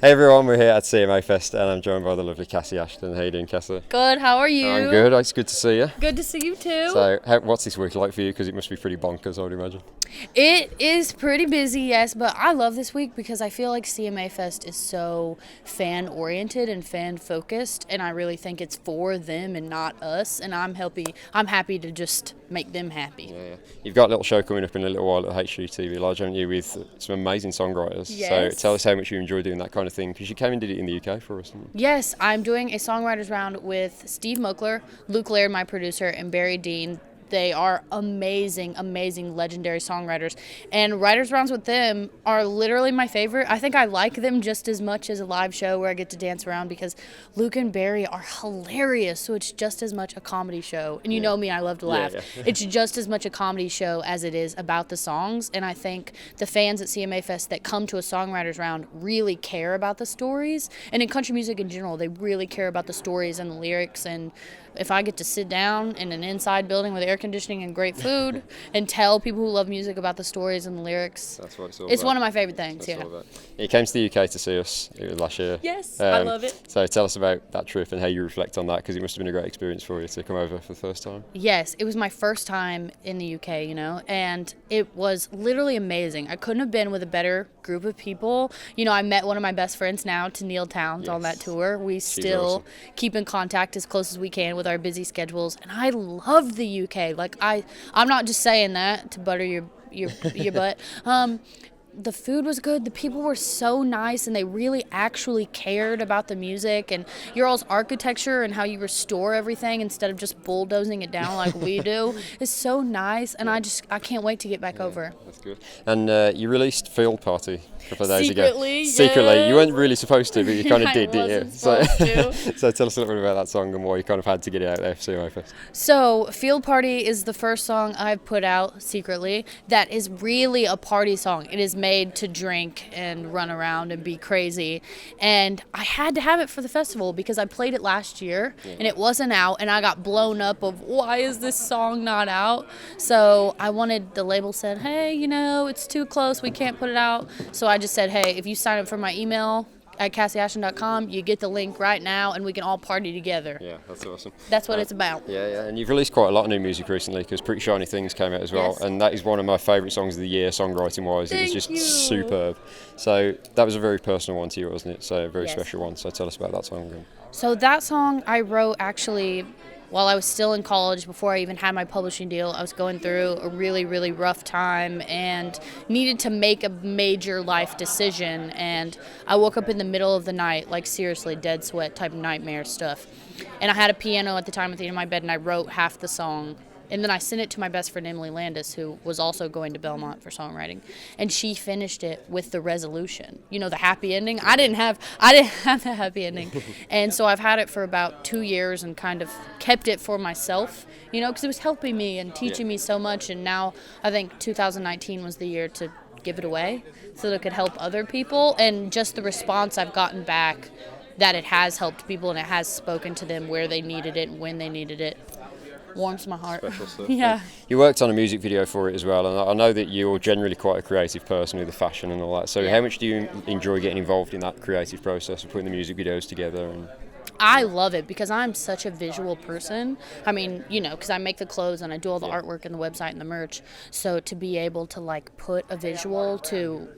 Hey everyone, we're here at CMA Fest and I'm joined by the lovely Kassi Ashton. How you doing, Kassi? Good, how are you? I'm good, it's good to see you. Good to see you too. So, what's this week like for you? Because it must be pretty bonkers, I would imagine. It is pretty busy, yes, but I love this week because I feel like CMA Fest is so fan-oriented and fan-focused, and I really think it's for them and not us, and I'm happy to just make them happy. Yeah. You've got a little show coming up in a little while at HGTV Lodge, haven't you, with some amazing songwriters. Yes. So tell us how much you enjoy doing that kind of thing, because you came and did it in the UK for us, didn't you? Yes, I'm doing a songwriters round with Steve Mokler, Luke Laird, my producer, and Barry Dean. They are amazing, legendary songwriters. And writers' rounds with them are literally my favorite. I think I like them just as much as a live show where I get to dance around because Luke and Barry are hilarious. So it's just as much a comedy show. And you know me, I love to laugh. Yeah. It's just as much a comedy show as it is about the songs. And I think the fans at CMA Fest that come to a songwriters round really care about the stories. And in country music in general, they really care about the stories and the lyrics. And if I get to sit down in an inside building with air conditioning and great food and tell people who love music about the stories and the lyrics, that's what it's all it's about. one of my favorite things. That's all about. You came to the UK to see us last year. Yes, I love it. So tell us about that trip and how you reflect on that, because it must have been a great experience for you to come over for the first time. Yes, it was my first time in the UK, and it was literally amazing. I couldn't have been with a better group of people. I met one of my best friends now, Tennille Towns, on that tour. We still awesome. keep in contact as close as we can with our busy schedules, and I love the UK. Like I'm not just saying that to butter your butt. The food was good. The people were so nice, and they really actually cared about the music and your all's architecture and how you restore everything instead of just bulldozing it down like we do. It's so nice, and I can't wait to get back over. That's good. And you released Field Party a couple of days Secretly, ago. Secretly, yes. you weren't really supposed to, but you kind of did, didn't you? Supposed So tell us a little bit about that song and why you kind of had to get it out there for CMA Fest. So, Field Party is the first song I've put out secretly that is really a party song. It is made to drink and run around and be crazy. And I had to have it for the festival because I played it last year and it wasn't out, and I got blown up of why is this song not out? So the label said, hey, it's too close, we can't put it out. So I just said, hey, if you sign up for my email at KassiAshton.com, you get the link right now and we can all party together. Yeah, that's awesome. That's what it's about. Yeah, and you've released quite a lot of new music recently, because Pretty Shiny Things came out as well, Yes. and that is one of my favourite songs of the year, songwriting-wise. It was Thank just you. superb. So that was a very personal one to you, wasn't it? So a very Yes. special one. So tell us about that song. So that song I wrote actually while I was still in college, before I even had my publishing deal. I was going through a really, really rough time and needed to make a major life decision. And I woke up in the middle of the night, like seriously, dead sweat type nightmare stuff. And I had a piano at the time at the end of my bed, and I wrote half the song. And then I sent it to my best friend Emily Landis, who was also going to Belmont for songwriting, and she finished it with the resolution. The happy ending. I didn't have the happy ending, and so I've had it for about 2 years and kind of kept it for myself. Because it was helping me and teaching me so much. And now I think 2019 was the year to give it away so that it could help other people. And just the response I've gotten back, that it has helped people and it has spoken to them where they needed it and when they needed it, warms my heart. Special stuff. Yeah. You worked on a music video for it as well, and I know that you're generally quite a creative person with the fashion and all that. So how much do you enjoy getting involved in that creative process of putting the music videos together? I love it because I'm such a visual person. I mean, because I make the clothes and I do all the artwork and the website and the merch. So to be able to put a visual to,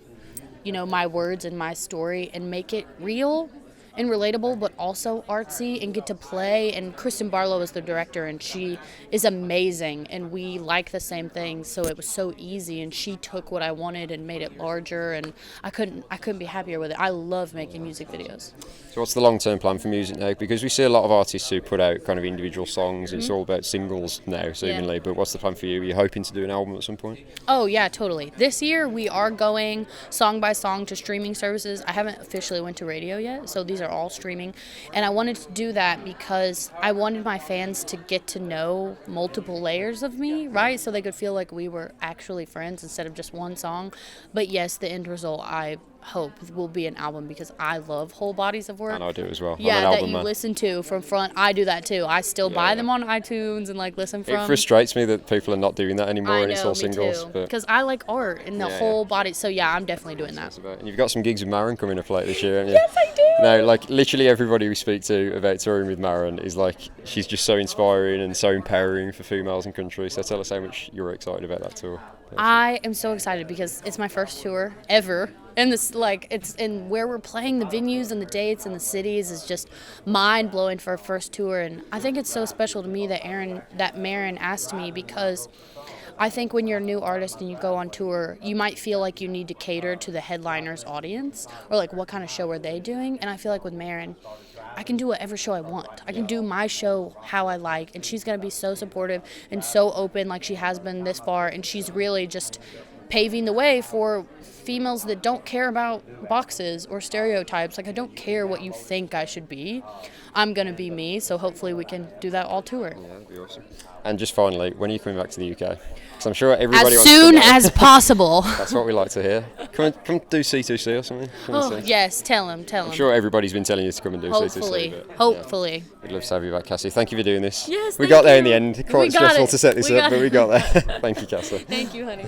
my words and my story and make it real and relatable, but also artsy, and get to play. And Kristen Barlow is the director, and she is amazing, and we like the same things, so it was so easy. And she took what I wanted and made it larger, and I couldn't be happier with it. I love making music videos. So what's the long-term plan for music now? Because we see a lot of artists who put out kind of individual songs. It's all about singles now, seemingly. But what's the plan for you? Are you hoping to do an album at some point? Oh, yeah, totally. This year, we are going song by song to streaming services. I haven't officially went to radio yet, so these are are all streaming. And I wanted to do that because I wanted my fans to get to know multiple layers of me, right? So they could feel like we were actually friends instead of just one song. But yes, the end result, I hope, will be an album because I love whole bodies of work. And I do as well. Yeah, I'm an that album you man. listen to from front. I do that too. I still buy them on iTunes and like listen from. It frustrates me that people are not doing that anymore, and it's all singles. Because I like art and the whole body. So yeah, I'm definitely doing that. And you've got some gigs with Maren coming up later this year, haven't you? Yes, I do. No, like literally everybody we speak to about touring with Maren is like, she's just so inspiring and so empowering for females in country. So tell us how much you're excited about that tour. I am so excited because it's my first tour ever. And this, like, it's in where we're playing, the venues and the dates and the cities is just mind blowing for a first tour. And I think it's so special to me that Maren asked me, because I think when you're a new artist and you go on tour, you might feel like you need to cater to the headliner's audience, or like what kind of show are they doing. And I feel like with Maren, I can do whatever show I want. I can do my show how I like, and she's going to be so supportive and so open like she has been this far, and she's really just paving the way for females that don't care about boxes or stereotypes. Like, I don't care what you think I should be. I'm going to be me, so hopefully we can do that all tour. Yeah, that'd be awesome. And just finally, when are you coming back to the UK? Because I'm sure everybody as wants soon to know. as possible. That's what we like to hear. Come do C2C or something. Oh, yes, tell him. I'm sure everybody's been telling you to come and do C2C. Hopefully. We'd love to have you back, Kassi. Thank you for doing this. Yes, we got there in you. the end. Quite stressful to set this up, but we got there. Thank you, Kassi. Thank you, honey.